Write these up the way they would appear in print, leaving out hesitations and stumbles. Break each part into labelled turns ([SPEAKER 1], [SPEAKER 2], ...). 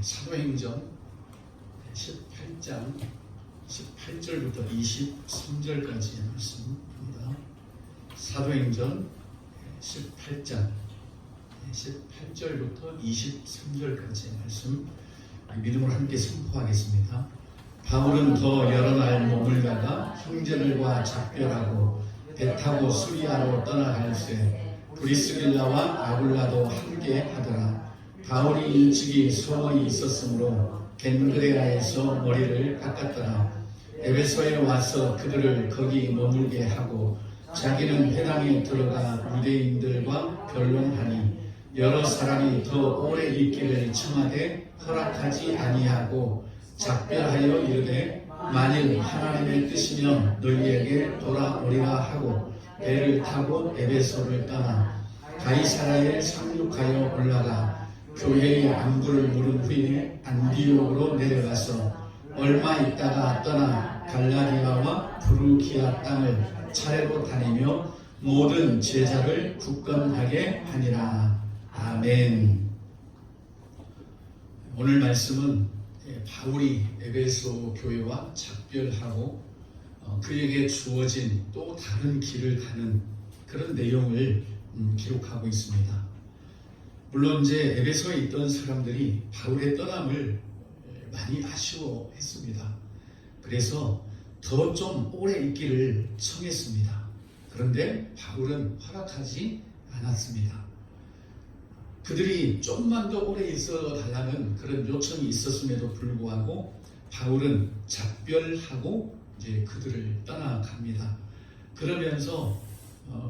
[SPEAKER 1] 사도행전 18장 18절부터 23절까지의 말씀입니다. 사도행전 18장 18절부터 23절까지의 말씀 믿음으로 함께 선포하겠습니다. 바울은 더 여러 날 머물다가 형제들과 작별하고 배 타고 수리아로 떠나갈새 브리스길라와 아굴라도 함께 하더라. 바울이 일찍이 소원이 있었으므로 겐그레아에서 머리를 깎았더라. 에베소에 와서 그들을 거기 머물게 하고 자기는 회당에 들어가 유대인들과 변론하니 여러 사람이 더 오래 있기를 청하되 허락하지 아니하고 작별하여 이르되 만일 하나님의 뜻이면 너희에게 돌아오리라 하고 배를 타고 에베소를 떠나 가이사라에 상륙하여 올라가 교회의 안부를 물은 후에 안디옥으로 내려가서 얼마 있다가 떠나 갈라디아와 브루기아 땅을 차례로 다니며 모든 제자를 굳건하게 하니라. 아멘. 오늘 말씀은 바울이 에베소 교회와 작별하고 그에게 주어진 또 다른 길을 가는 그런 내용을 기록하고 있습니다. 물론 이제 에베소에 있던 사람들이 바울의 떠남을 많이 아쉬워했습니다. 그래서 더 좀 오래 있기를 청했습니다. 그런데 바울은 허락하지 않았습니다. 그들이 좀만 더 오래 있어 달라는 그런 요청이 있었음에도 불구하고 바울은 작별하고 이제 그들을 떠나갑니다. 그러면서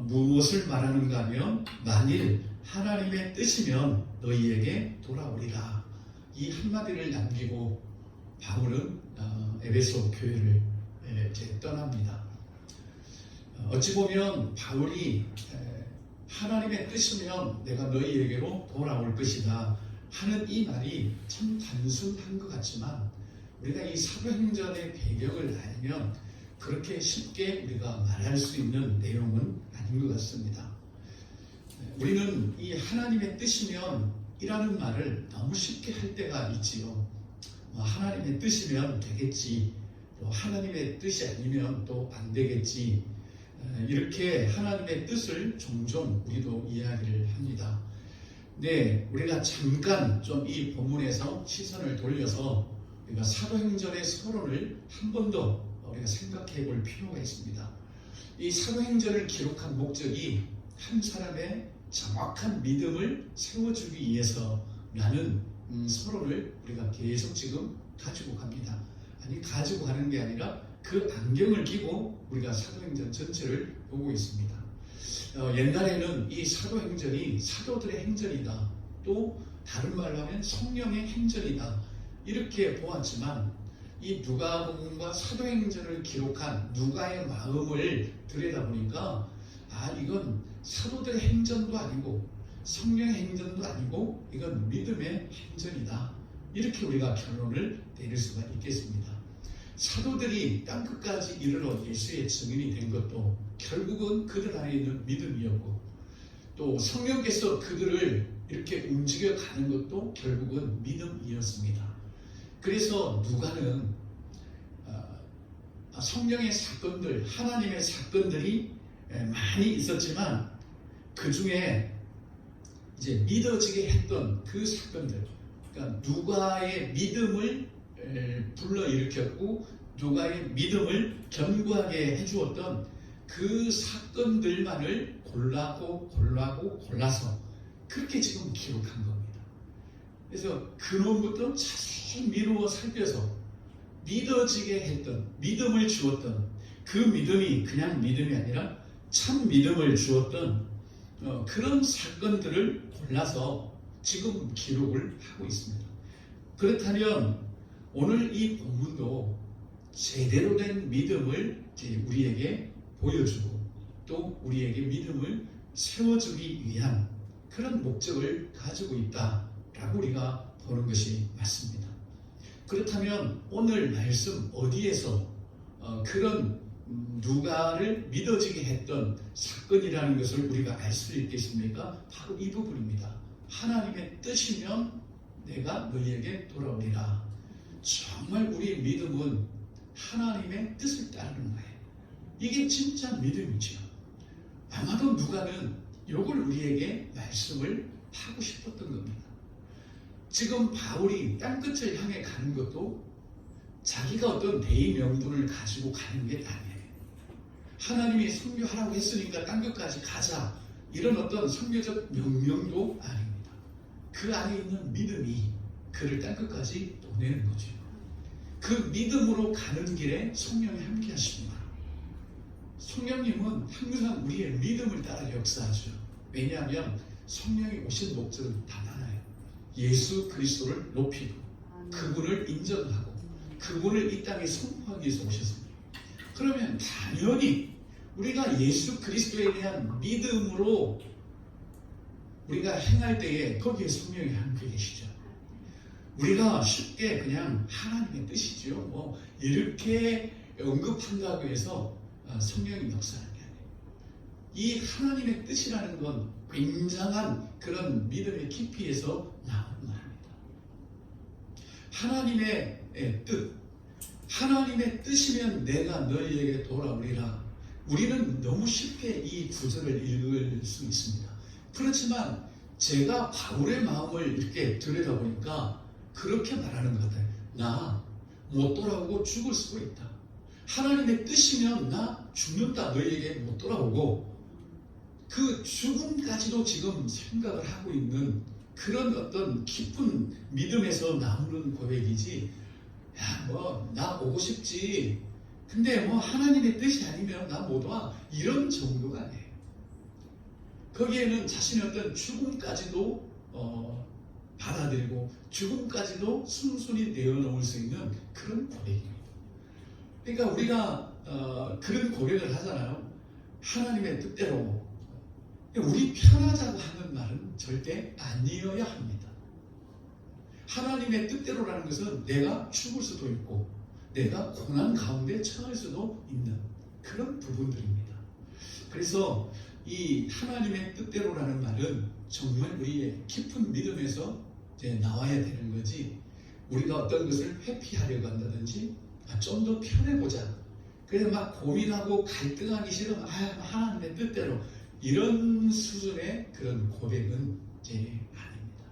[SPEAKER 1] 무엇을 말하는가 하면 만일 하나님의 뜻이면 너희에게 돌아오리라. 이 한마디를 남기고 바울은 에베소 교회를 이제 떠납니다. 어찌 보면 바울이 하나님의 뜻이면 내가 너희에게로 돌아올 것이다 하는 이 말이 참 단순한 것 같지만 우리가 이 사도행전의 배경을 알면 그렇게 쉽게 우리가 말할 수 있는 내용은 아닌 것 같습니다. 우리는 이 하나님의 뜻이면 이라는 말을 너무 쉽게 할 때가 있지요. 하나님의 뜻이면 되겠지, 또 하나님의 뜻이 아니면 또 안 되겠지, 이렇게 하나님의 뜻을 종종 우리도 이야기를 합니다. 네, 우리가 잠깐 좀 이 본문에서 시선을 돌려서 우리가 사도행전의 서론을 한 번 더 우리가 생각해 볼 필요가 있습니다. 이 사도행전을 기록한 목적이 한 사람의 정확한 믿음을 세워주기 위해서라는 서론을 우리가 계속 지금 가지고 갑니다. 아니, 가지고 가는 게 아니라 그 안경을 끼고 우리가 사도행전 전체를 보고 있습니다. 옛날에는 이 사도행전이 사도들의 행전이다, 또 다른 말로 하면 성령의 행전이다, 이렇게 보았지만 이 누가복음과 사도행전을 기록한 누가의 마음을 들여다보니까 이건 사도들의 행전도 아니고 성령의 행전도 아니고 이건 믿음의 행전이다, 이렇게 우리가 결론을 내릴 수가 있겠습니다. 사도들이 땅끝까지 이르러 예수의 증인이 된 것도 결국은 그들 안에 있는 믿음이었고, 또 성령께서 그들을 이렇게 움직여 가는 것도 결국은 믿음이었습니다. 그래서 누가는 성령의 사건들, 하나님의 사건들이 많이 있었지만 그 중에 이제 믿어지게 했던 그 사건들, 그러니까 누가의 믿음을 불러일으켰고 누가의 믿음을 견고하게 해주었던 그 사건들만을 골라서 그렇게 지금 기록한 겁니다. 그래서 근원부터 자세히 미루어 살펴서 믿어지게 했던, 믿음을 주었던, 그 믿음이 그냥 믿음이 아니라 참 믿음을 주었던 그런 사건들을 골라서 지금 기록을 하고 있습니다. 그렇다면 오늘 이 본문도 제대로 된 믿음을 우리에게 보여주고 또 우리에게 믿음을 세워주기 위한 그런 목적을 가지고 있다라고 우리가 보는 것이 맞습니다. 그렇다면 오늘 말씀 어디에서 그런 누가를 믿어지게 했던 사건이라는 것을 우리가 알 수 있겠습니까? 바로 이 부분입니다. 하나님의 뜻이면 내가 너희에게 돌아오리라. 정말 우리의 믿음은 하나님의 뜻을 따르는 거예요. 이게 진짜 믿음이죠. 아마도 누가는 이걸 우리에게 말씀을 하고 싶었던 겁니다. 지금 바울이 땅끝을 향해 가는 것도 자기가 어떤 대의 명분을 가지고 가는 게 아니에요. 하나님이 선교하라고 했으니까 땅끝까지 가자, 이런 어떤 선교적 명령도 아닙니다. 그 안에 있는 믿음이 그를 땅끝까지 보내는 거죠. 그 믿음으로 가는 길에 성령이 함께 하십니다. 성령님은 항상 우리의 믿음을 따라 역사하죠. 왜냐하면 성령이 오신 목적은 단 하나예요. 예수 그리스도를 높이고 그분을 인정하고 그분을 이 땅에 선포하기 위해서 오셨습니다. 그러면 당연히 우리가 예수 그리스도에 대한 믿음으로 우리가 행할 때에 거기에 성령이 함께 계시죠. 우리가 쉽게 그냥 하나님의 뜻이죠, 뭐 이렇게 언급한다고 해서 성령이 역사하는 게 아니에요. 이 하나님의 뜻이라는 건 굉장한 그런 믿음의 깊이에서 나오는 말입니다. 하나님의 뜻, 하나님의 뜻이면 내가 너희에게 돌아오리라. 우리는 너무 쉽게 이 구절을 읽을 수 있습니다. 그렇지만 제가 바울의 마음을 이렇게 들여다보니까 그렇게 말하는 것 같아요. 나 못 돌아오고 죽을 수도 있다. 하나님의 뜻이면 나 죽는다. 너희에게 못 돌아오고, 그 죽음까지도 지금 생각을 하고 있는 그런 어떤 깊은 믿음에서 나오는 고백이지, 야, 뭐 나 오고 싶지, 근데 뭐 하나님의 뜻이 아니면 나 못 와, 이런 정도가 아니에요. 거기에는 자신의 어떤 죽음까지도 받아들이고 죽음까지도 순순히 내어놓을 수 있는 그런 고백입니다. 그러니까 우리가 그런 고백을 하잖아요. 하나님의 뜻대로. 우리 편하자고 하는 말은 절대 아니어야 합니다. 하나님의 뜻대로라는 것은 내가 죽을 수도 있고 내가 고난 가운데 처할 수도 있는 그런 부분들입니다. 그래서 이 하나님의 뜻대로라는 말은 정말 우리의 깊은 믿음에서 이제 나와야 되는 거지, 우리가 어떤 것을 회피하려고 한다든지 좀 더 편해보자, 그래 막 고민하고 갈등하기 싫으면 하나님의 뜻대로, 이런 수준의 그런 고백은 이제 아닙니다.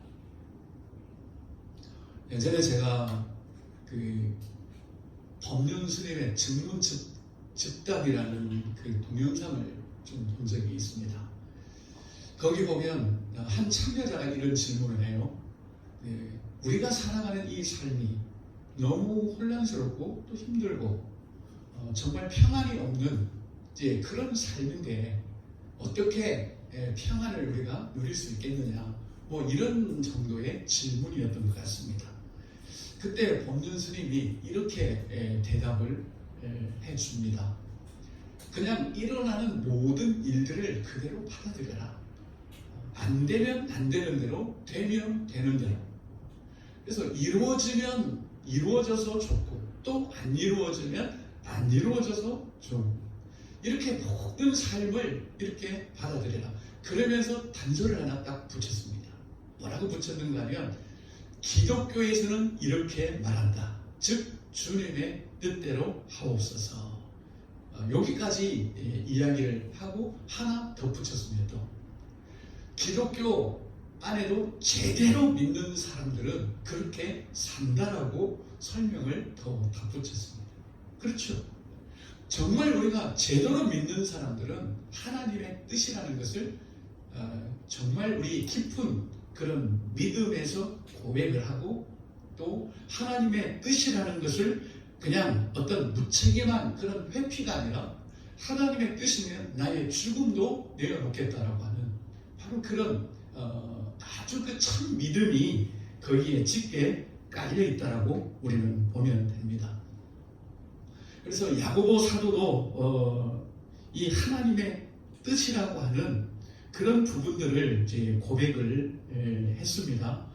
[SPEAKER 1] 예전에 제가 그 법륜 스님의 증문 즉답이라는 그 동영상을 좀 본 적이 있습니다. 거기 보면 한 참여자가 이런 질문을 해요. 우리가 살아가는 이 삶이 너무 혼란스럽고 또 힘들고 정말 평안이 없는 이제 그런 삶인데 어떻게 평안을 우리가 누릴 수 있겠느냐, 뭐 이런 정도의 질문이었던 것 같습니다. 그때 법륜 스님이 이렇게 대답을 해줍니다. 그냥 일어나는 모든 일들을 그대로 받아들여라. 안 되면 안 되는 대로, 되면 되는 대로. 그래서 이루어지면 이루어져서 좋고, 또 안 이루어지면 안 이루어져서 좋고, 이렇게 모든 삶을 이렇게 받아들여라. 그러면서 단서를 하나 딱 붙였습니다. 뭐라고 붙였는가 하면, 기독교에서는 이렇게 말한다. 즉 주님의 뜻대로 하옵소서. 여기까지 이야기를 하고 하나 덧붙였습니다. 또 기독교 안에도 제대로 믿는 사람들은 그렇게 산다라고 설명을 더 덧붙였습니다. 그렇죠. 정말 우리가 제대로 믿는 사람들은 하나님의 뜻이라는 것을 정말 우리 깊은 그런 믿음에서 고백을 하고, 또 하나님의 뜻이라는 것을 그냥 어떤 무책임한 그런 회피가 아니라 하나님의 뜻이면 나의 죽음도 내어놓겠다라고 하는 바로 그런 아주 그 참 믿음이 거기에 짙게 깔려 있다라고 우리는 보면 됩니다. 그래서 야고보 사도도 이 하나님의 뜻이라고 하는 그런 부분들을 이제 고백을 했습니다.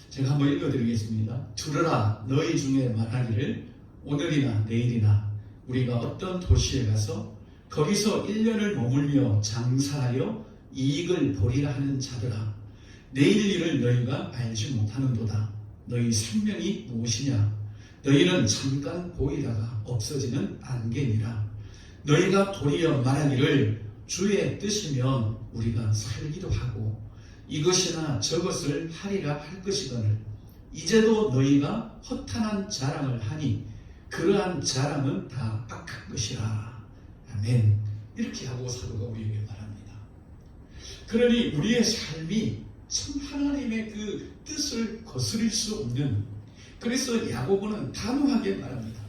[SPEAKER 1] 제가 한번 읽어드리겠습니다. 들으라, 너희 중에 말하기를 오늘이나 내일이나 우리가 어떤 도시에 가서 거기서 1년을 머물며 장사하여 이익을 보리라 하는 자들아, 내일 일을 너희가 알지 못하는도다. 너희 생명이 무엇이냐? 너희는 잠깐 보이다가 없어지는 안개니라. 너희가 도리어 말하기를 주의 뜻이면 우리가 살기도 하고 이것이나 저것을 하리라 할 것이거늘 이제도 너희가 허탄한 자랑을 하니 그러한 자랑은 다 악한 것이라. 아멘. 이렇게 하고 사도가 우리에게 말합니다. 그러니 우리의 삶이 참 하나님의 그 뜻을 거스릴 수 없는, 그래서 야고보는 단호하게 말합니다.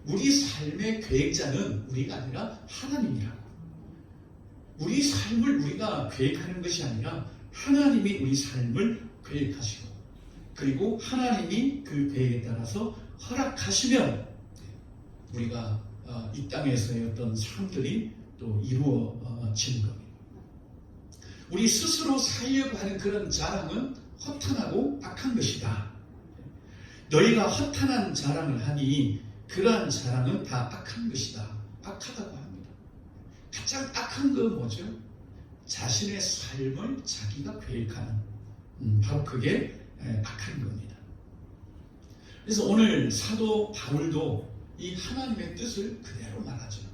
[SPEAKER 1] 우리 삶의 계획자는 우리가 아니라 하나님이라고. 우리 삶을 우리가 계획하는 것이 아니라 하나님이 우리 삶을 계획하시고, 그리고 하나님이 그 계획에 따라서 허락하시면 우리가 이 땅에서의 어떤 삶들이 또 이루어지는 겁니다. 우리 스스로 살려고 하는 그런 자랑은 허탄하고 악한 것이다. 너희가 허탄한 자랑을 하니 그러한 자랑은 다 악한 것이다. 악하다고 합니다. 가장 악한 건 뭐죠? 자신의 삶을 자기가 계획하는, 바로 그게 악한 겁니다. 그래서 오늘 사도 바울도 이 하나님의 뜻을 그대로 말하죠.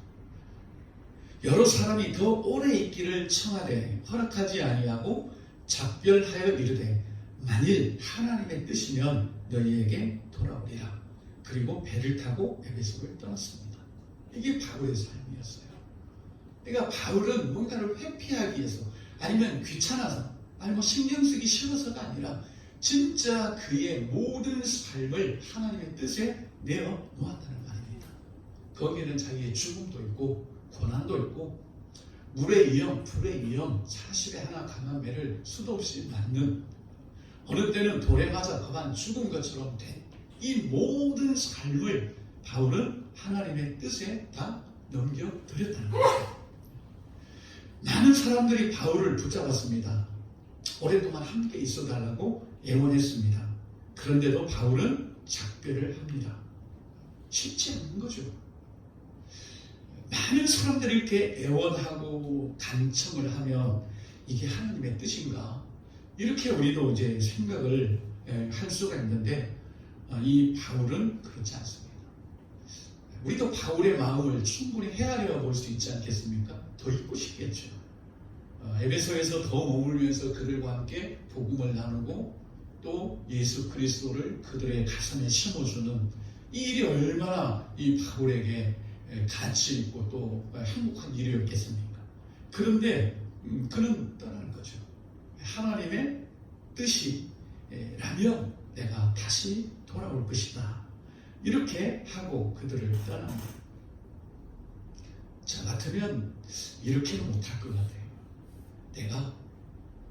[SPEAKER 1] 여러 사람이 더 오래 있기를 청하되 허락하지 아니하고 작별하여 이르되 만일 하나님의 뜻이면 너희에게 돌아오리라. 그리고 배를 타고 에베소를 떠났습니다. 이게 바울의 삶이었어요. 그러니까 바울은 뭔가를 회피하기 위해서, 아니면 귀찮아서, 아니면 신경 쓰기 싫어서가 아니라 진짜 그의 모든 삶을 하나님의 뜻에 내어 놓았다는 말입니다. 거기에는 자기의 죽음도 있고 고난도 있고 물의 위험, 불의 위험, 40에 하나 강한 매를 수도 없이 맞는, 어느 때는 돌에 맞아 거반 죽은 것처럼 된 이 모든 삶을 바울은 하나님의 뜻에 다 넘겨드렸다는 거죠. 많은 사람들이 바울을 붙잡았습니다. 오랫동안 함께 있어달라고 애원했습니다. 그런데도 바울은 작별을 합니다. 쉽지 않은 거죠. 많은 사람들이 이렇게 애원하고 간청을 하면 이게 하나님의 뜻인가? 이렇게 우리도 이제 생각을 할 수가 있는데 이 바울은 그렇지 않습니다. 우리도 바울의 마음을 충분히 헤아려 볼 수 있지 않겠습니까? 더 있고 싶겠죠. 에베소에서 더 머물면서 그들과 함께 복음을 나누고 또 예수 그리스도를 그들의 가슴에 심어주는 이 일이 얼마나 이 바울에게 가치 있고 또 행복한 일이었겠습니까? 그런데 그는 떠나는 거죠. 하나님의 뜻이라면 내가 다시 돌아올 것이다. 이렇게 하고 그들을 떠납니다. 저 같으면 이렇게는 못할 것 같아요. 내가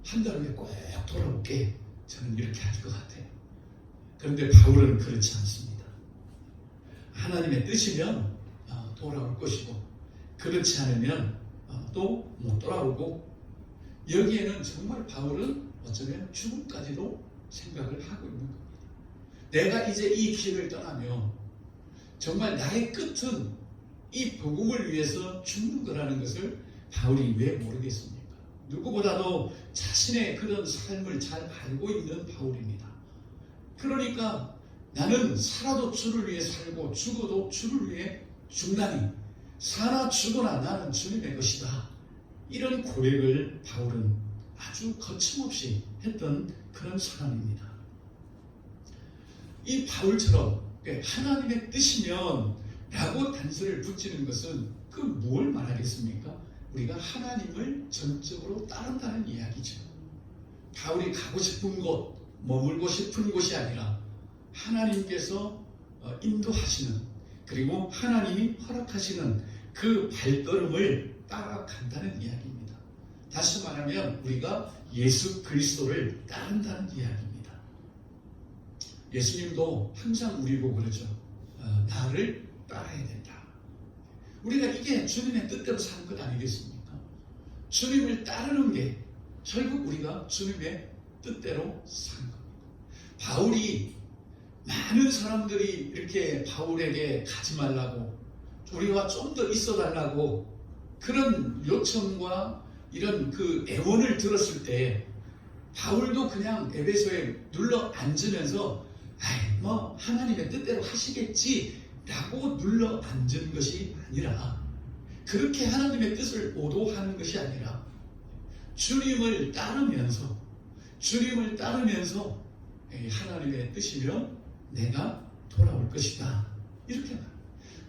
[SPEAKER 1] 한 달 후에 꼭 돌아올게. 저는 이렇게 할 것 같아요. 그런데 바울은 그렇지 않습니다. 하나님의 뜻이면 돌아올 것이고, 그렇지 않으면 또 못 돌아오고, 여기에는 정말 바울은 어쩌면 죽음까지도 생각을 하고 있는 겁니다. 내가 이제 이 길을 떠나면 정말 나의 끝은 이 복음을 위해서 죽는 거라는 것을 바울이 왜 모르겠습니까? 누구보다도 자신의 그런 삶을 잘 알고 있는 바울입니다. 그러니까 나는 살아도 주를 위해 살고 죽어도 주를 위해 죽나니 사나 죽어나 나는 주님의 것이다. 이런 고백을 바울은 아주 거침없이 했던 그런 사람입니다. 이 바울처럼 하나님의 뜻이면 라고 단서를 붙이는 것은 그 뭘 말하겠습니까? 우리가 하나님을 전적으로 따른다는 이야기죠. 바울이 가고 싶은 곳, 머물고 싶은 곳이 아니라 하나님께서 인도하시는, 그리고 하나님이 허락하시는 그 발걸음을 따라간다는 이야기입니다. 다시 말하면 우리가 예수 그리스도를 따른다는 이야기입니다. 예수님도 항상 우리 보고 그러죠. 나를 따라야 된다. 우리가 이게 주님의 뜻대로 사는 것 아니겠습니까? 주님을 따르는 게 결국 우리가 주님의 뜻대로 사는 겁니다. 바울이, 많은 사람들이 이렇게 바울에게 가지 말라고, 우리와 좀 더 있어 달라고 그런 요청과 이런 그 애원을 들었을 때 바울도 그냥 에베소에 눌러 앉으면서 뭐 하나님의 뜻대로 하시겠지라고 눌러 앉은 것이 아니라, 그렇게 하나님의 뜻을 오도하는 것이 아니라 주님을 따르면서 하나님의 뜻이면 내가 돌아올 것이다, 이렇게 말합니다.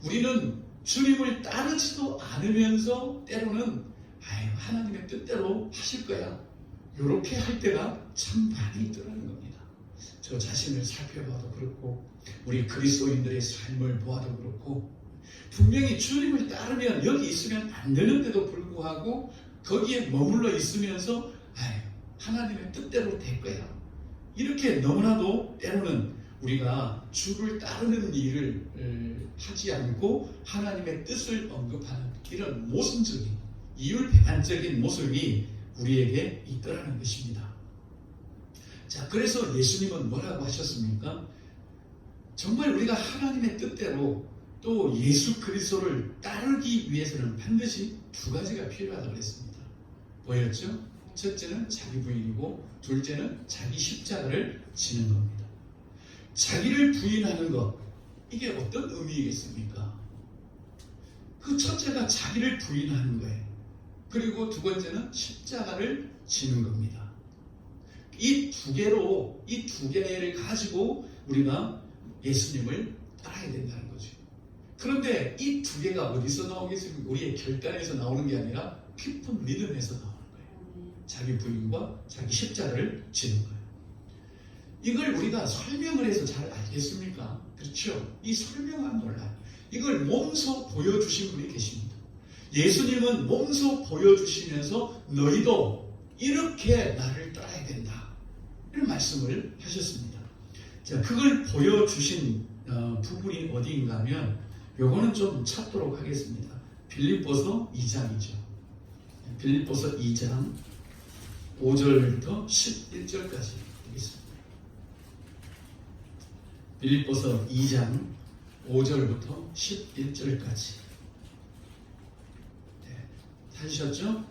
[SPEAKER 1] 우리는 주님을 따르지도 않으면서 때로는 하나님의 뜻대로 하실 거야, 이렇게 할 때가 참 많이 있더라는 겁니다. 저 자신을 살펴봐도 그렇고 우리 그리스도인들의 삶을 보아도 그렇고, 분명히 주님을 따르면 여기 있으면 안 되는데도 불구하고 거기에 머물러 있으면서 하나님의 뜻대로 될 거야, 이렇게 너무나도 때로는 우리가 주를 따르는 일을 하지 않고 하나님의 뜻을 언급하는 이런 모순적인, 이율배반적인 모습이 우리에게 있더라는 것입니다. 자, 그래서 예수님은 뭐라고 하셨습니까? 정말 우리가 하나님의 뜻대로 또 예수 그리스도를 따르기 위해서는 반드시 두 가지가 필요하다고 그랬습니다. 뭐였죠? 첫째는 자기 부인이고, 둘째는 자기 십자가를 지는 겁니다. 자기를 부인하는 것, 이게 어떤 의미이겠습니까? 그 첫째가 자기를 부인하는 거예요. 그리고 두 번째는 십자가를 지는 겁니다. 이 두 개를 가지고 우리가 예수님을 따라야 된다는 거죠. 그런데 이 두 개가 어디서 나오겠습니까? 우리의 결단에서 나오는 게 아니라 깊은 믿음에서 나오는 거예요. 자기 부인과 자기 십자가를 지는 거예요. 이걸 우리가 설명을 해서 잘 알겠습니까? 그렇죠? 이 설명은 몰라요. 이걸 몸소 보여주신 분이 계십니다. 예수님은 몸소 보여주시면서 너희도 이렇게 나를 따라야 된다, 이런 말씀을 하셨습니다. 자, 그걸 보여주신 부분이 어디인가 하면 요거는 좀 찾도록 하겠습니다. 빌립보서 2장이죠. 빌립보서 2장 5절부터 11절까지 되겠습니다. 빌립보서 2장 5절부터 11절까지. 찾으셨죠?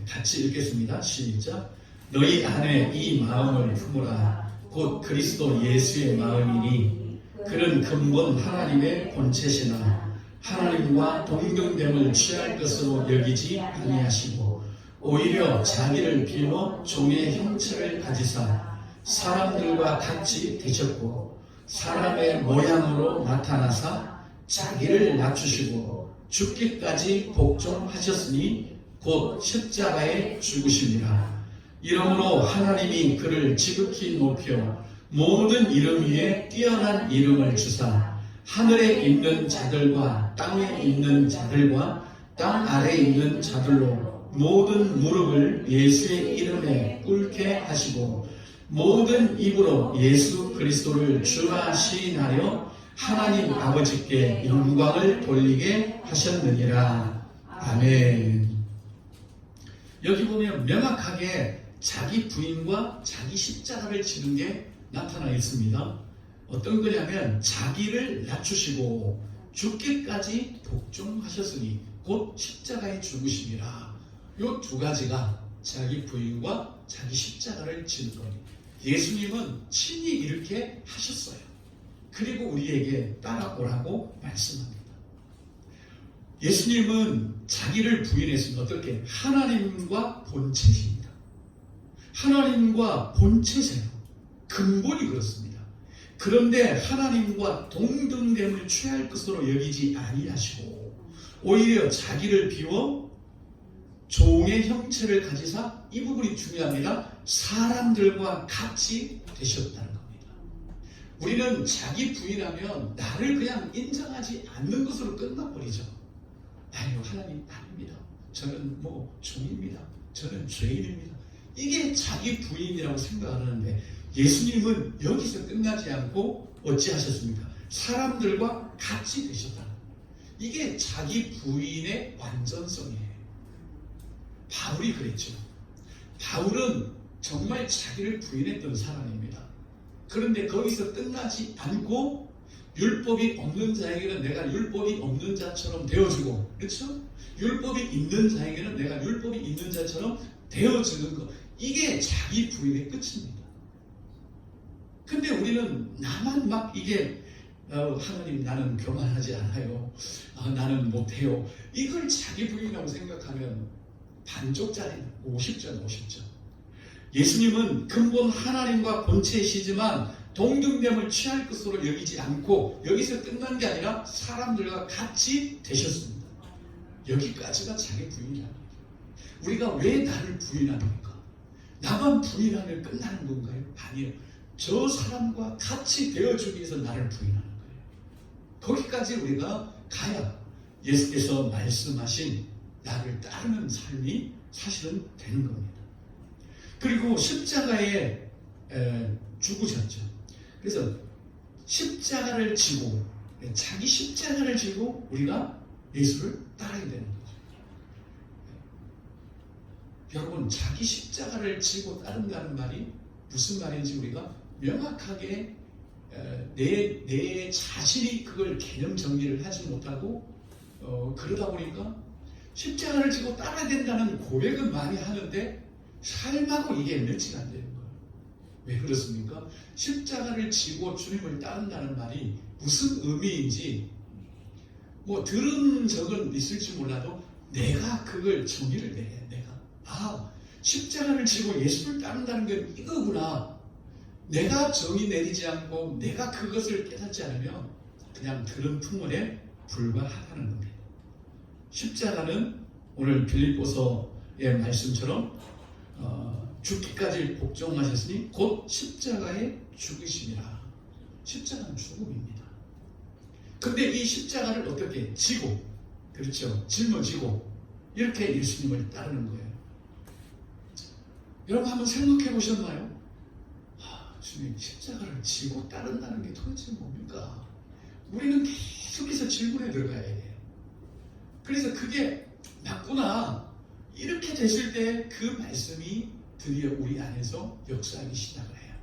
[SPEAKER 1] 같이 읽겠습니다. 시작. 너희 안에 이 마음을 품으라. 곧 그리스도 예수의 마음이니 그는 근본 하나님의 본체시나 하나님과 동등됨을 취할 것으로 여기지 아니하시고 오히려 자기를 비워 종의 형체를 가지사 사람들과 같이 되셨고 사람의 모양으로 나타나사 자기를 낮추시고 죽기까지 복종하셨으니 곧 십자가에 죽으심이라. 이러므로 하나님이 그를 지극히 높여 모든 이름 위에 뛰어난 이름을 주사 하늘에 있는 자들과 땅에 있는 자들과 땅 아래에 있는 자들로 모든 무릎을 예수의 이름에 꿇게 하시고 모든 입으로 예수 그리스도를 주라 시인하여 하나님 아버지께 영광을 돌리게 하셨느니라. 아멘. 여기 보면 명확하게 자기 부인과 자기 십자가를 지는 게 나타나 있습니다. 어떤 거냐면 자기를 낮추시고 죽기까지 복종하셨으니 곧 십자가에 죽으심이라. 이 두 가지가 자기 부인과 자기 십자가를 지는 겁니다. 예수님은 친히 이렇게 하셨어요. 그리고 우리에게 따라오라고 말씀합니다. 예수님은 자기를 부인했으면 어떻게? 하나님과 본체십니다. 하나님과 본체세요. 근본이 그렇습니다. 그런데 하나님과 동등됨을 취할 것으로 여기지 아니하시고 오히려 자기를 비워 종의 형체를 가지사, 이 부분이 중요합니다. 사람들과 같이 되셨다는 겁니다. 우리는 자기 부인하면 나를 그냥 인정하지 않는 것으로 끝나버리죠. 아유, 하나님 아닙니다. 저는 종입니다. 저는 죄인입니다. 이게 자기 부인이라고 생각하는데 예수님은 여기서 끝나지 않고 어찌하셨습니까? 사람들과 같이 되셨다. 이게 자기 부인의 완전성이에요. 바울이 그랬죠. 바울은 정말 자기를 부인했던 사람입니다. 그런데 거기서 끝나지 않고 율법이 없는 자에게는 내가 율법이 없는 자처럼 되어주고, 그렇죠? 율법이 있는 자에게는 내가 율법이 있는 자처럼 되어주는 것, 이게 자기 부인의 끝입니다. 근데 우리는 나만 막 이게 하나님 나는 교만하지 않아요. 나는 못해요. 이걸 자기 부인이라고 생각하면 반쪽짜리 50점 50점. 예수님은 근본 하나님과 본체이시지만 동등됨을 취할 것으로 여기지 않고 여기서 끝난 게 아니라 사람들과 같이 되셨습니다. 여기까지가 자기 부인이라는 거예요. 우리가 왜 나를 부인합니까? 나만 부인하면 끝나는 건가요? 아니에요. 저 사람과 같이 되어주기 위해서 나를 부인하는 거예요. 거기까지 우리가 가야 예수께서 말씀하신 나를 따르는 삶이 사실은 되는 겁니다. 그리고 십자가에 죽으셨죠. 그래서 십자가를 지고 자기 십자가를 지고 우리가 예수를 따라야 되는 거죠. 여러분, 자기 십자가를 지고 따른다는 말이 무슨 말인지 우리가 명확하게 내 자신이 그걸 개념 정리를 하지 못하고 그러다 보니까 십자가를 지고 따라야 된다는 고백은 많이 하는데 삶하고 이게 매치가 안 되는 거예요. 왜 그렇습니까? 십자가를 지고 주님을 따른다는 말이 무슨 의미인지 뭐 들은 적은 있을지 몰라도 내가 그걸 정의를 내요. 내가 십자가를 지고 예수를 따른다는 건 이거구나. 내가 정의 내리지 않고 내가 그것을 깨닫지 않으면 그냥 들은 풍문에 불과하다는 겁니다. 십자가는 오늘 빌립보서의 말씀처럼 죽기까지 복종하셨으니 곧 십자가에 죽으심이라. 십자가는 죽음입니다. 근데 이 십자가를 어떻게 지고, 그렇죠, 짊어지고 이렇게 예수님을 따르는 거예요. 여러분 한번 생각해 보셨나요? 주님, 십자가를 지고 따른다는 게 도대체 뭡니까? 우리는 계속해서 질문에 들어가야 돼요. 그래서 그게 맞구나. 이렇게 됐을 때 그 말씀이 드디어 우리 안에서 역사하기 시작을 해요.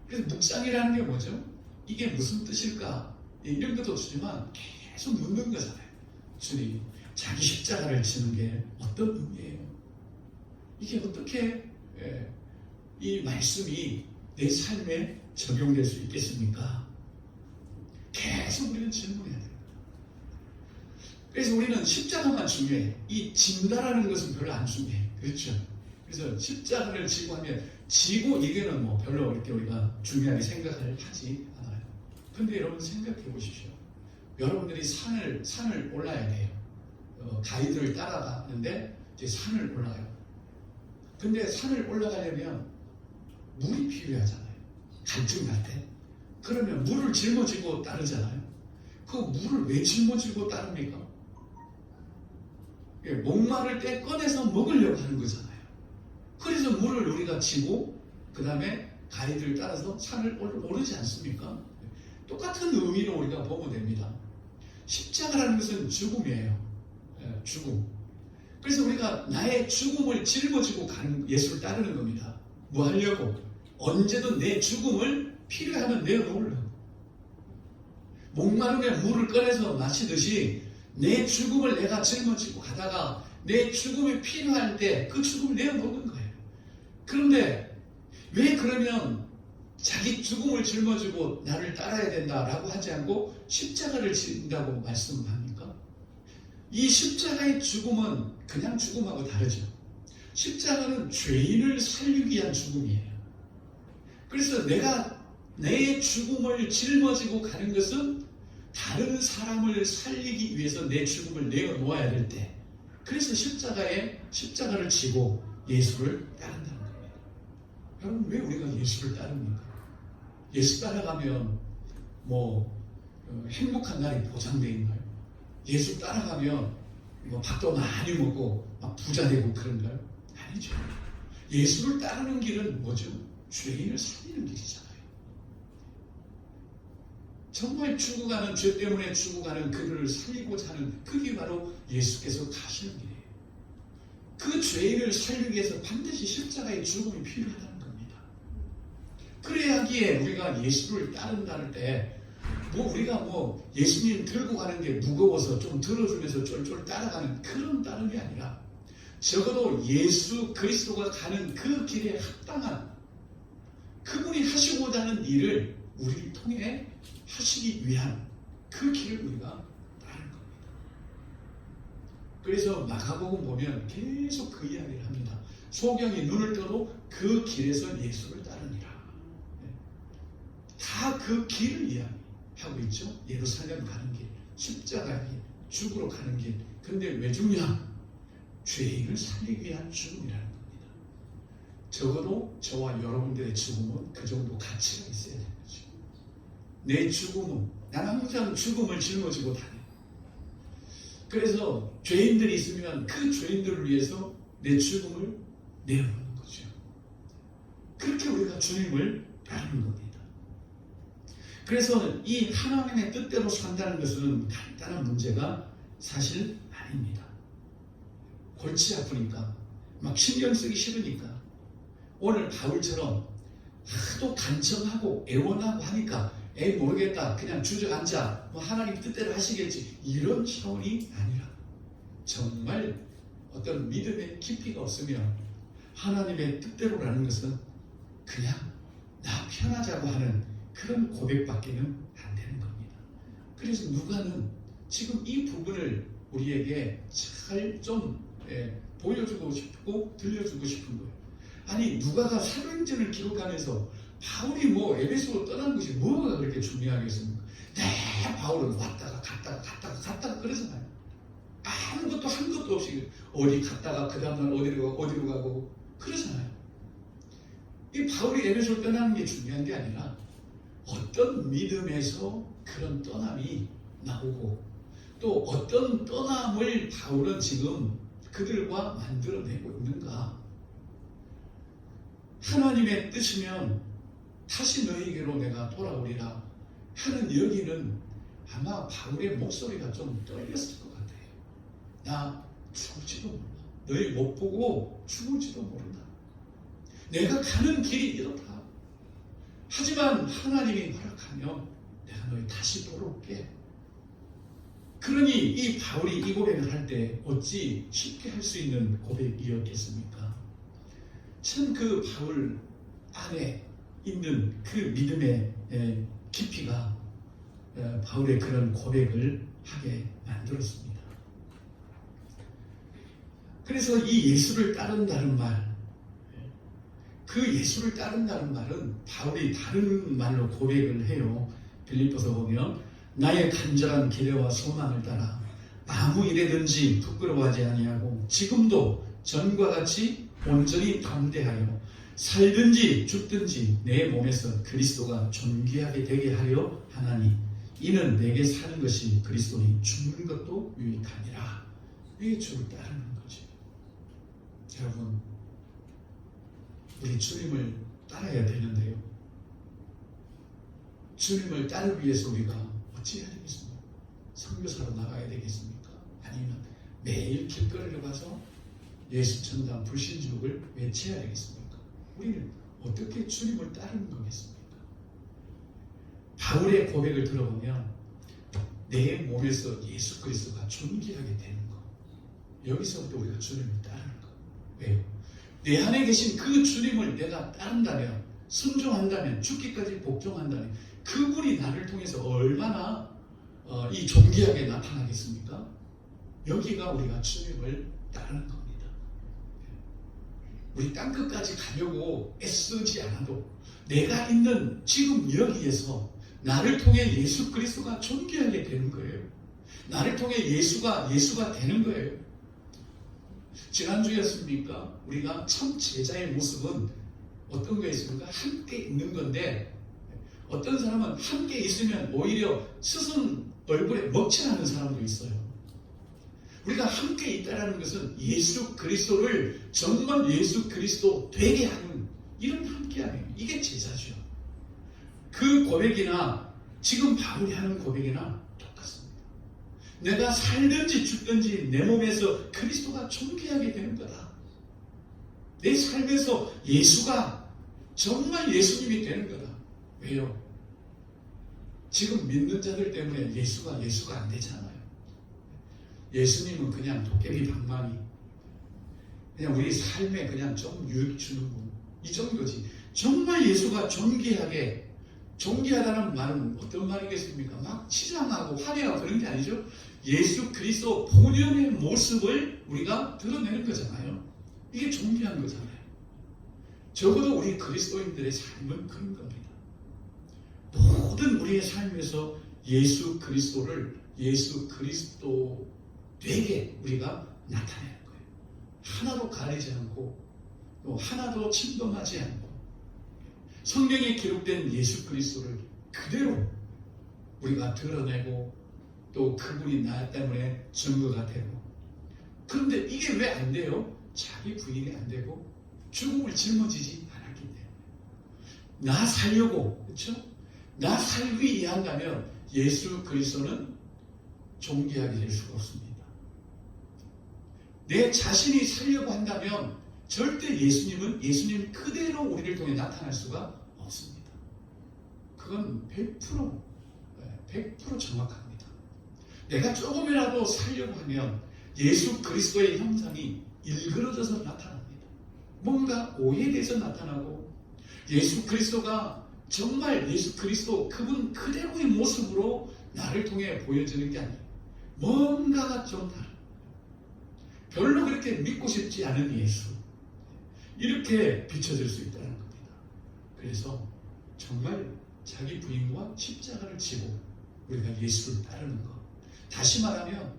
[SPEAKER 1] 그래서 묵상이라는 게 뭐죠? 이게 무슨 뜻일까? 이런 것도 주지만 계속 묻는 거잖아요. 주님, 자기 십자가를 지는 게 어떤 의미예요? 이게 어떻게 이 말씀이 내 삶에 적용될 수 있겠습니까? 계속 우리는 질문해야 돼요. 그래서 우리는 십자가만 중요해. 이 진다라는 것은 별로 안 중요해. 그렇죠? 그래서 십자가를 지고 하면 지고 이게는 뭐 별로 이렇게 우리가 중요하게 생각을 하지 않아요. 근데 여러분 생각해 보십시오. 여러분들이 산을 올라야 돼요. 가이드를 따라가는데 이제 산을 올라가요. 근데 산을 올라가려면 물이 필요하잖아요. 갈증 날 때. 그러면 물을 짊어지고 따르잖아요. 그 물을 왜 짊어지고 따릅니까? 목마를 때 꺼내서 먹으려고 하는 거잖아요. 그래서 물을 우리가 지고 그 다음에 가이드를 따라서 산을 오르지 않습니까? 똑같은 의미로 우리가 보면 됩니다. 십자가라는 것은 죽음이에요. 죽음. 그래서 우리가 나의 죽음을 짊어지고 가는 예수를 따르는 겁니다. 뭐 하려고? 언제든 내 죽음을 필요하면 내어놓으려고. 목마르면 물을 꺼내서 마시듯이 내 죽음을 내가 짊어지고 가다가 내 죽음이 필요할 때 그 죽음을 내어놓는 거예요. 그런데 왜 그러면 자기 죽음을 짊어지고 나를 따라야 된다라고 하지 않고 십자가를 진다고 말씀합니까? 이 십자가의 죽음은 그냥 죽음하고 다르죠. 십자가는 죄인을 살리기 위한 죽음이에요. 그래서 내가 내 죽음을 짊어지고 가는 것은 다른 사람을 살리기 위해서 내 죽음을 내어놓아야 될 때, 그래서 십자가를 지고 예수를 따른다는 겁니다. 여러분, 왜 우리가 예수를 따릅니까? 예수 따라가면 행복한 날이 보장되어 있나요? 예수 따라가면 밥도 많이 먹고 막 부자 되고 그런가요? 아니죠. 예수를 따르는 길은 뭐죠? 죄인을 살리는 길이잖아요. 정말 죽어가는, 죄 때문에 죽어가는 그들을 살리고자 하는 그게 바로 예수께서 가시는 길이에요. 그 죄인을 살리기 위해서 반드시 십자가의 죽음이 필요하다는 겁니다. 그래야 하기에 우리가 예수를 따른다는 때 우리가 예수님 들고 가는 게 무거워서 좀 들어주면서 쫄쫄 따라가는 그런 따름이 아니라 적어도 예수 그리스도가 가는 그 길에 합당한 그분이 하시고자 하는 일을 우리를 통해 하시기 위한 그 길을 우리가 따르는 겁니다. 그래서 마가복음 보면 계속 그 이야기를 합니다. 소경이 눈을 떠도 그 길에서 예수를 따르니라. 다 그 길을 이야기하고 있죠. 예루살렘 가는 길, 십자가의 길, 죽으러 가는 길. 근데 왜 죽냐? 죄인을 살리기 위한 죽음이라는 겁니다. 적어도 저와 여러분들의 죽음은 그 정도 가치가 있어야 되는 거죠. 내 죽음은, 난 항상 죽음을 짊어지고 다녀요. 그래서 죄인들이 있으면 그 죄인들을 위해서 내 죽음을 내어놓는 거죠. 그렇게 우리가 주님을 따르는 겁니다. 그래서 이 하나님의 뜻대로 산다는 것은 간단한 문제가 사실 아닙니다. 골치 아프니까, 막 신경 쓰기 싫으니까, 오늘 바울처럼 하도 간청하고 애원하고 하니까 에이 모르겠다, 그냥 주저앉아, 뭐 하나님 뜻대로 하시겠지, 이런 차원이 아니라 정말 어떤 믿음의 깊이가 없으면 하나님의 뜻대로라는 것은 그냥 나 편하자고 하는 그런 고백밖에는 안 되는 겁니다. 그래서 누가는 지금 이 부분을 우리에게 잘 좀 보여주고 싶고 들려주고 싶은 거예요. 아니 누가가 사도행전을 기록하면서 바울이 뭐 에베소로 떠난 것이 뭐가 그렇게 중요하겠습니까? 네, 바울은 왔다가 갔다가 그러잖아요. 아무것도 한 것도 없이 어디 갔다가 그 다음날 어디로 가고 그러잖아요. 이 바울이 에베소를 떠나는 게 중요한 게 아니라 어떤 믿음에서 그런 떠남이 나오고 또 어떤 떠남을 바울은 지금 그들과 만들어내고 있는가. 하나님의 뜻이면 다시 너희에게로 내가 돌아오리라 하는 여기는 아마 바울의 목소리가 좀 떨렸을 것 같아요. 나 죽을지도 몰라. 너희 못 보고 죽을지도 모른다. 내가 가는 길이 이렇다. 하지만 하나님이 허락하면 내가 너희 다시 돌아올게. 그러니 이 바울이 이 고백을 할 때 어찌 쉽게 할 수 있는 고백이었겠습니까? 참 그 바울 안에 있는 그 믿음의 깊이가 바울의 그런 고백을 하게 만들었습니다. 그래서 이 예수를 따른다는 말, 그 예수를 따른다는 말은 바울이 다른 말로 고백을 해요. 빌립보서 보면 나의 간절한 기대와 소망을 따라 아무 일에든지 부끄러워하지 아니하고 지금도 전과 같이 온전히 담대하여 살든지 죽든지 내 몸에서 그리스도가 존귀하게 되게 하려 하나니 이는 내게 사는 것이 그리스도니 죽는 것도 유익하니라. 이게 주를 따르는 거죠. 여러분, 우리 주님을 따라야 되는데요. 주님을 따르기 위해서 우리가 어찌해야 되겠습니까? 선교사로 나가야 되겠습니까? 아니면 매일 길거리를 가서 예수 천당 불신족을 외쳐야 되겠습니까? 우리는 어떻게 주님을 따르는 거겠습니까? 바울의 고백을 들어보면 내 몸에서 예수 그리스도가 존귀하게 되는 거, 여기서부터 우리가 주님을 따르는 거. 왜요? 내 안에 계신 그 주님을 내가 따른다면, 순종한다면, 죽기까지 복종한다면 그분이 나를 통해서 얼마나 이 존귀하게 나타나겠습니까? 여기가 우리가 주님을 따르는 겁니다. 우리 땅끝까지 가려고 애쓰지 않아도 내가 있는 지금 여기에서 나를 통해 예수 그리스도가 존귀하게 되는 거예요. 나를 통해 예수가 되는 거예요. 지난주였습니까? 우리가 참 제자의 모습은 어떤 거였습니까? 함께 있는 건데 어떤 사람은 함께 있으면 오히려 스승 얼굴에 먹칠하는 사람도 있어요. 우리가 함께 있다는 것은 예수 그리스도를 정말 예수 그리스도 되게 하는 이런 함께함이에요. 이게 제자죠. 그 고백이나 지금 바울이 하는 고백이나 똑같습니다. 내가 살든지 죽든지 내 몸에서 그리스도가 존귀하게 되는 거다. 내 삶에서 예수가 정말 예수님이 되는 거다. 왜요? 지금 믿는 자들 때문에 예수가 안 되잖아요. 예수님은 그냥 도깨비 방망이, 그냥 우리 삶에 그냥 좀 유익 주는 분, 이 정도지. 정말 예수가 존귀하다는 말은 어떤 말이겠습니까? 막 치장하고 화려하고 그런 게 아니죠. 예수 그리스도 본연의 모습을 우리가 드러내는 거잖아요. 이게 존귀한 거잖아요. 적어도 우리 그리스도인들의 삶은 그런 겁니다. 모든 우리의 삶에서 예수 그리스도 되게 우리가 나타내는 거예요. 하나도 가리지 않고 또 하나도 침범하지 않고 성경에 기록된 예수 그리스도를 그대로 우리가 드러내고 또 그분이 나 때문에 증거가 되고. 그런데 이게 왜 안 돼요? 자기 부인이 안 되고 죽음을 짊어지지 않았기 때문에. 나 살려고, 그렇죠? 나 살기 위한다면 예수 그리스도는 존귀하게 될 수가 없습니다. 내 자신이 살려고 한다면 절대 예수님 그대로 우리를 통해 나타날 수가 없습니다. 그건 100% 정확합니다. 내가 조금이라도 살려고 하면 예수 그리스도의 형상이 일그러져서 나타납니다. 뭔가 오해돼서 나타나고, 예수 그리스도가 정말 예수 그리스도 그분 그대로의 모습으로 나를 통해 보여지는 게 아니에요. 뭔가가 좀 다른, 별로 그렇게 믿고 싶지 않은 예수, 이렇게 비춰질 수 있다는 겁니다. 그래서 정말 자기 부인과 십자가를 지고 우리가 예수를 따르는 것, 다시 말하면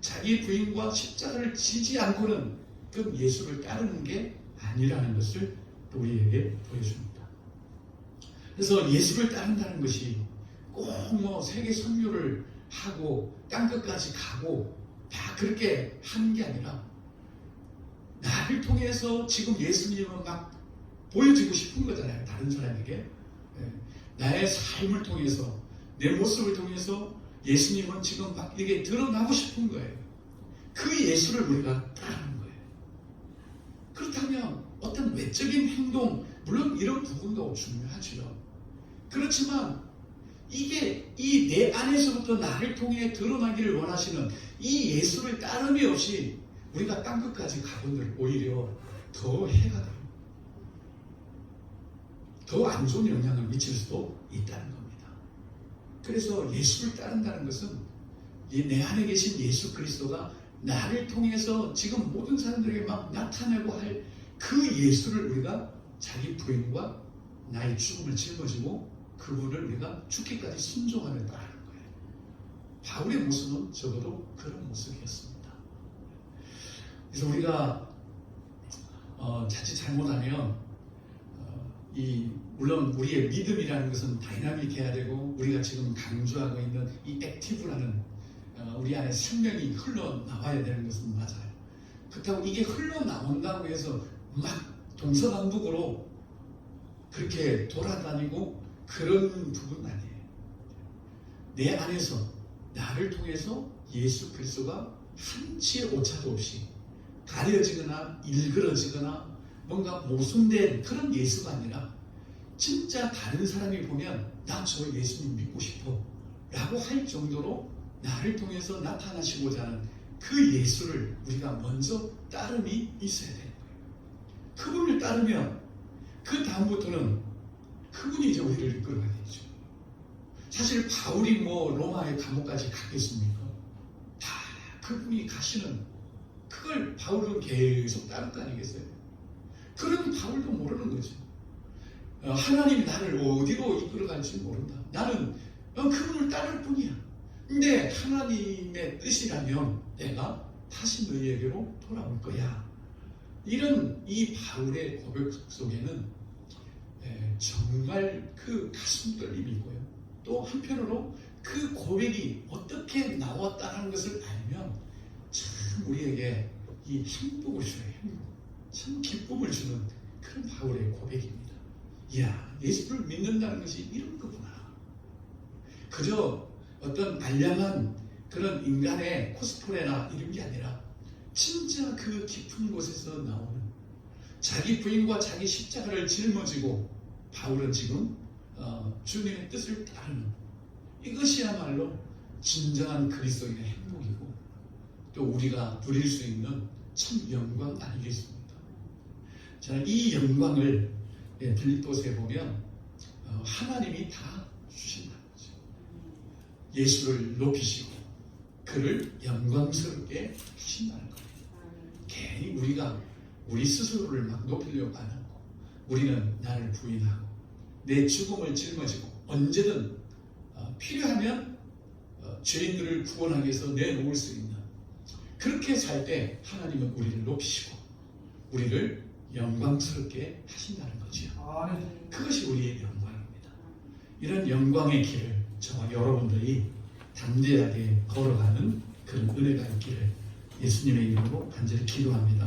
[SPEAKER 1] 자기 부인과 십자가를 지지 않고는 그 예수를 따르는 게 아니라는 것을 우리에게 보여줍니다. 그래서 예수를 따른다는 것이 꼭 뭐 세계 선교를 하고 땅끝까지 가고 다 그렇게 하는 게 아니라, 나를 통해서 지금 예수님은 막 보여주고 싶은 거잖아요. 다른 사람에게. 나의 삶을 통해서, 내 모습을 통해서 예수님은 지금 막 이게 드러나고 싶은 거예요. 그 예수를 우리가 따르는 거예요. 그렇다면 어떤 외적인 행동, 물론 이런 부분도 중요하죠. 그렇지만 이게 이 내 안에서부터 나를 통해 드러나기를 원하시는 이 예수를 따름이 없이 우리가 땅끝까지 가거늘 오히려 더 해가 돼요. 더 안 좋은 영향을 미칠 수도 있다는 겁니다. 그래서 예수를 따른다는 것은 내 안에 계신 예수 그리스도가 나를 통해서 지금 모든 사람들에게 막 나타내고 할 그 예수를 우리가 자기 부인과 나의 죽음을 짊어지고 그분을 우리가 죽기까지 순종하며 따르는 거예요. 바울의 모습은 적어도 그런 모습이었습니다. 그래서 우리가 자칫 잘못하면 물론 우리의 믿음이라는 것은 다이나믹해야 되고, 우리가 지금 강조하고 있는 이 액티브라는 우리 안에 생명이 흘러나와야 되는 것은 맞아요. 그렇다고 이게 흘러나온다고 해서 막 동서남북으로 그렇게 돌아다니고 그런 부분은 아니에요. 내 안에서 나를 통해서 예수 그리스도가 한치의 오차도 없이 가려지거나 일그러지거나 뭔가 모순된 그런 예수가 아니라, 진짜 다른 사람이 보면 나 저 예수님 믿고 싶어 라고 할 정도로 나를 통해서 나타나시고자 하는 그 예수를 우리가 먼저 따름이 있어야 되는 거예요. 그분을 따르면 그 다음부터는 그분이 이제 우리를 이끌어가야 되죠. 사실 바울이 뭐 로마의 감옥까지 갔겠습니까? 다 그분이 가시는, 그걸 바울은 계속 따를 거 아니겠어요? 그런 바울도 모르는 거죠. 하나님이 나를 어디로 이끌어갈지 모른다. 나는 그분을 따를 뿐이야. 근데 하나님의 뜻이라면 내가 다시 너희에게로 돌아올 거야. 이런 이 바울의 고백 속에는 정말 그 가슴 떨림이 있고요. 또 한편으로 그 고백이 어떻게 나왔다는 것을 알면 참 우리에게 이 행복을 줘요. 참 기쁨을 주는 그런 바울의 고백입니다. 이야, 예수를 믿는다는 것이 이런 거구나. 그저 어떤 알량한 그런 인간의 코스프레나 이런 게 아니라 진짜 그 깊은 곳에서 나오는, 자기 부인과 자기 십자가를 짊어지고 바울은 지금 주님의 뜻을 따르는, 이것이야말로 진정한 그리스도인의 행복이고 또 우리가 누릴 수 있는 참 영광 아니겠습니까? 저는 이 영광을 빌립보서에 보면 하나님이 다 주신다는 거죠. 예수를 높이시고 그를 영광스럽게 하신다는 거예요. 괜히 우리가 우리 스스로를 막 높이려고 안 하고 우리는 나를 부인하고 내 죽음을 짊어지고 언제든 필요하면 죄인들을 구원하기 위해서 내놓을 수 있는 그렇게 살 때 하나님은 우리를 높이시고 우리를 영광스럽게 하신다는 거죠. 그것이 우리의 영광입니다. 이런 영광의 길을 저와 여러분들이 담대하게 걸어가는 그런 은혜가 있기를 예수님의 이름으로 간절히 기도합니다.